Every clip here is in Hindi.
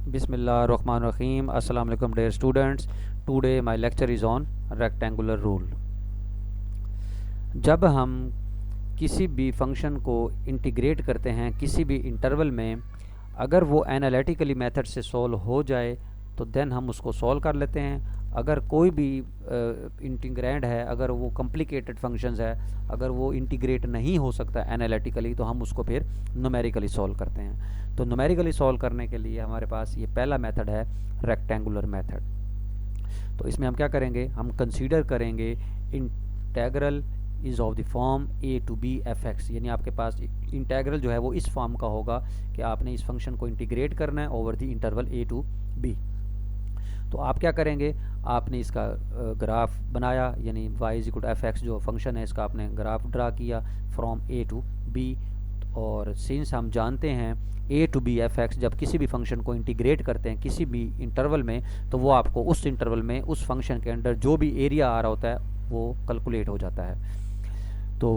Bismillahirrahmanirrahim. Assalamu alaikum dear students. Today my lecture is on rectangular rule. जब हम किसी भी फंक्शन को इंटीग्रेट करते हैं किसी भी इंटरवल में, अगर वो एनालिटिकली मेथड से सॉल्व हो जाए तो देन हम उसको सॉल्व कर लेते हैं। अगर कोई भी इंटीग्रैंड है, अगर वो कॉम्प्लिकेटेड फंक्शंस है, अगर वो इंटीग्रेट नहीं हो सकता एनालिटिकली, तो हम उसको फिर न्यूमेरिकली सॉल्व करते हैं। तो न्यूमेरिकली सॉल्व करने के लिए हमारे पास ये पहला मेथड है रेक्टेंगुलर मेथड। तो इसमें हम क्या करेंगे, हम कंसीडर करेंगे integral is of the form a to b fx, यानी आपके पास इंटेग्रल जो है वो इस फॉर्म का होगा कि आपने इस फंक्शन को इंटीग्रेट करना है over the interval a to b। तो आप क्या करेंगे, आपने इसका ग्राफ बनाया, यानी y is equal to f x जो फंक्शन है इसका आपने ग्राफ ड्रा किया फ्रॉम a to b। और सिंस हम जानते हैं a to b f x जब किसी भी फंक्शन को इंटीग्रेट करते हैं किसी भी इंटरवल में, तो वो आपको उस इंटरवल में उस फंक्शन के अंदर जो भी एरिया आ रहा होता है वो कैलकुलेट हो जाता है। तो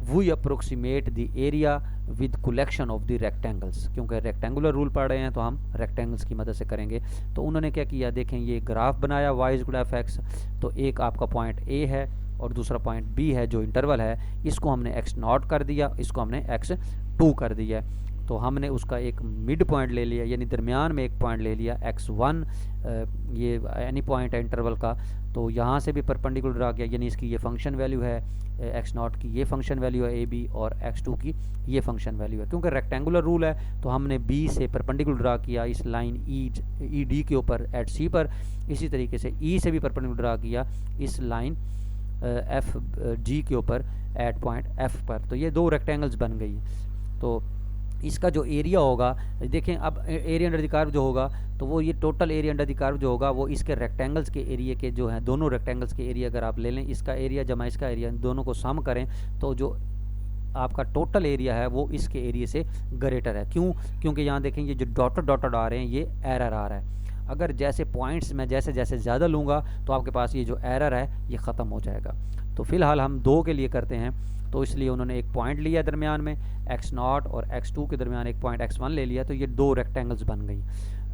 we approximate the area with collection of the rectangles, क्योंकि रेक्टेंगुलर रूल पढ़ रहे हैं तो हम रेक्टेंगल्स की मदद से करेंगे। तो उन्होंने क्या किया, देखें ये ग्राफ बनाया y is equal to f x. तो एक आपका पॉइंट a है और दूसरा पॉइंट b है जो इंटरवल है, इसको हमने x0 कर दिया, इसको हमने x2 कर दिया। तो हमने उसका एक मिड पॉइंट ले लिया, यानी दरमियान में एक पॉइंट ले लिया x1, ये एनी पॉइंट है इंटरवल का। तो यहाँ से भी परपेंडिकुलर ड्रा किया, यानी इसकी ये फंक्शन वैल्यू है x0 की, ये फंक्शन वैल्यू है ab, और x2 की ये फंक्शन वैल्यू है। क्योंकि रेक्टेंगुलर रूल है तो हमने b से परपेंडिकुलर ड्रा किया इस लाइन ed के ऊपर एट c पर। इसी तरीके से e से भी परपेंडिकुलर ड्रा किया इस लाइन एफ जी के ऊपर एट पॉइंट f पर। तो ये दो रेक्टेंगल्स बन गई। तो इसका जो एरिया होगा, देखें अब एरिया अंडर द कर्व जो होगा, तो वो ये total area under the curve जो होगा वो इसके रेक्टेंगल्स के एरिया के जो है, दोनों रेक्टेंगल्स के एरिया अगर आप ले लें, इसका एरिया जमा इसका एरिया, दोनों को सम करें तो जो आपका टोटल एरिया है वो इसके एरिया से ग्रेटर है। क्यों? क्योंकि यहाँ देखें ये जो डॉटेड डॉटेड आ रहे हैं ये एरर आ रहा है। अगर जैसे पॉइंट्स में जैसे जैसे ज़्यादा लूँगा तो आपके पास ये जो एरर है ये ख़त्म हो जाएगा। तो फिलहाल हम 2 के लिए करते हैं, तो इसलिए उन्होंने एक पॉइंट लिया दरमियान में x0 और x2 के दरमियान एक पॉइंट x1 ले लिया, तो ये 2 रेक्टेंगल्स बन गई।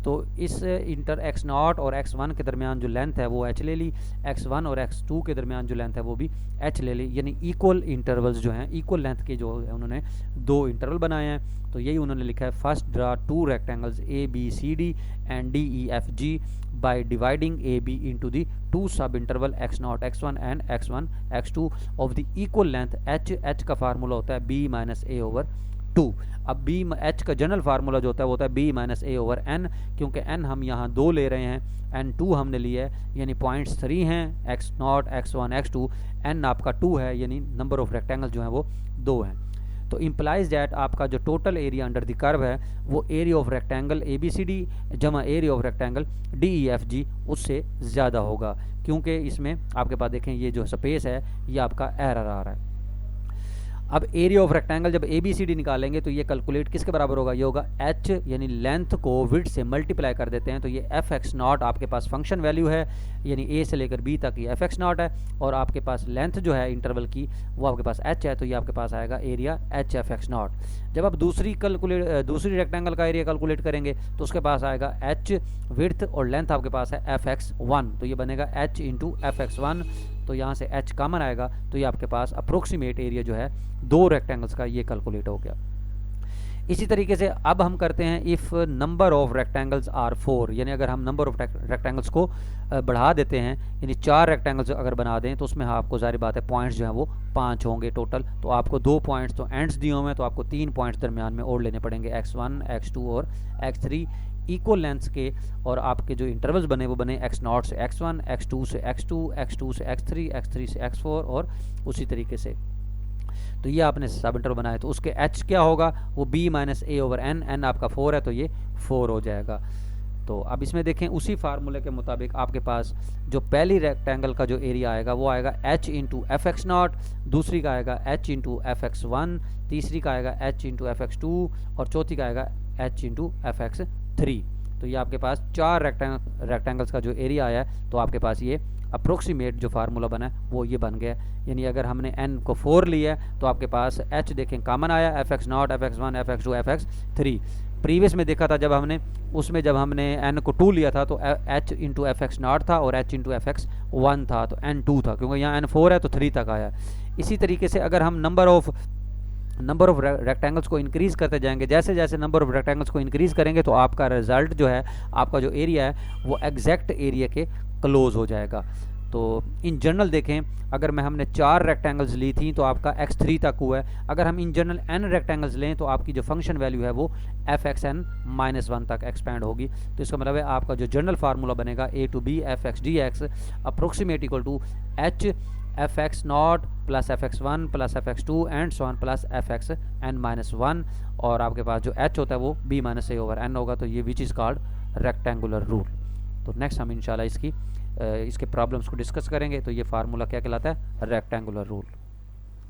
तो इस इंटर x0 और x1 के दरमियान जो लेंथ है वो h ले ली, x1 और x2 के दरमियान जो लेंथ है वो भी h ले ली, यानी इक्वल इंटरवल्स जो हैं, इक्वल लेंथ के जो है उन्होंने 2 इंटरवल बनाए हैं। तो यही उन्होंने लिखा है, first draw 2 rectangles a b c d and d e f g by dividing AB into the 2 sub interval x0 x1 and x1 x2 of the equal length h का फार्मूला होता है b माइनस a ओवर 2। अब b h का जनरल फार्मूला जो होता है वो होता है b minus a over n, क्योंकि n हम यहाँ 2 ले रहे हैं, n2 हमने लिया है, यानी पॉइंट्स 3 हैं, x0 x1 x2, n आपका 2 है, यानी नंबर ऑफ रेक्टेंगल जो हैं वो 2 हैं। तो इम्प्लाइज दैट आपका जो total area under the curve है वो area of rectangle A B C D जमा area of rectangle D E F G उससे ज़्यादा होगा, क्योंकि इसमें आपके पास देखें ये जो स्पेस है ये आपका एरर आ रहा है। अब एरिया ऑफ रेक्टेंगल जब ए बी सी डी निकालेंगे तो ये कैलकुलेट किसके बराबर होगा, ये होगा h, यानी लेंथ को विड्थ से मल्टीप्लाई कर देते हैं। तो ये एफ एक्स नॉट आपके पास फंक्शन वैल्यू है, यानी a से लेकर b तक ये एफ एक्स नॉट है, और आपके पास लेंथ जो है इंटरवल की वो आपके पास h है, तो ये आपके पास आएगा area h F x not. जब आप दूसरी रेक्टेंगल का एरिया कैलकुलेट करेंगे तो उसके पास आएगा h विड्थ और लेंथ आपके पास है एफ एक्स वन, तो ये बनेगा h into f x one. तो यहाँ से h कॉमन आएगा, तो ये आपके पास अप्रोक्सीमेट एरिया जो है 2 रेक्टेंगल्स का ये कैलकुलेट हो गया। इसी तरीके से अब हम करते हैं if number of rectangles are 4, यानी अगर हम नंबर ऑफ रेक्टेंगल्स को बढ़ा देते हैं, यानी 4 रेक्टेंगल्स अगर बना दें तो उसमें आपको ज़ाहिर बात है पॉइंट्स जो हैं वो 5 होंगे टोटल। तो आपको 2 पॉइंट्स तो एंड्स दिए हुए हैं, तो आपको 3 पॉइंट्स दरमियान में और लेने पड़ेंगे, x1 x2 और x3 इक्वल लेंथ्स के। और आपके जो इंटरवल्स बने वो बने x0 से x1, x2 से x2, x2 से x3, x3 से x4 और उसी तरीके से। तो ये आपने सब इंटरवल बनाए, तो उसके h क्या होगा, वो b minus a over n, n आपका 4 है तो ये 4 हो जाएगा। तो अब इसमें देखें उसी फार्मूले के मुताबिक आपके पास जो पहली रेक्टेंगल का जो एरिया आएगा वो आएगा h into f x naught, दूसरी का आएगा h into f x one, तीसरी का आएगा h into f x two, और चौथी का आएगा h into f x three. तो ये आपके पास 4 रेक्टेंगल्स का जो एरिया आया है, तो आपके पास ये अप्रोक्सीमेट जो फार्मूला बना है वो ये बन गया। यानी अगर हमने n को 4 लिया है तो आपके पास h देखें कॉमन आया, f x naught, f x one, f x two, f x three. Previous में देखा था जब हमने उसमें जब हमने n को 2 लिया था तो h into f x not था और h इंटू एफ एक्स 1 था, तो n 2 था, क्योंकि यहाँ n 4 है तो 3 तक आया। इसी तरीके से अगर हम नंबर ऑफ रेक्टेंगल्स को इंक्रीज़ करते जाएंगे, जैसे जैसे नंबर ऑफ रेक्टेंगल्स को इंक्रीज़ करेंगे तो आपका रिजल्ट जो है, आपका जो एरिया है वो एग्जैक्ट एरिया के क्लोज हो जाएगा। तो इन जनरल देखें, अगर हमने 4 रेक्टेंगल्स ली थी तो आपका x3 तक हुआ है। अगर हम इन जनरल n रेक्टेंगल्स लें तो आपकी जो फंक्शन वैल्यू है वो एफ एक्स एन माइनस 1 तक एक्सपैंड होगी। तो इसका मतलब है आपका जो जनरल फार्मूला बनेगा a to b f x d x approximate equal to h f x naught plus f x one plus f x two and so on plus f x n minus 1, और आपके पास जो h होता है वो b माइनस ए ओवर n होगा। तो ये which is called rectangular rule. तो नेक्स्ट हम इंशाल्लाह इसके प्रॉब्लम्स को डिस्कस करेंगे। तो ये फार्मूला क्या कहलाता है? Rectangular rule.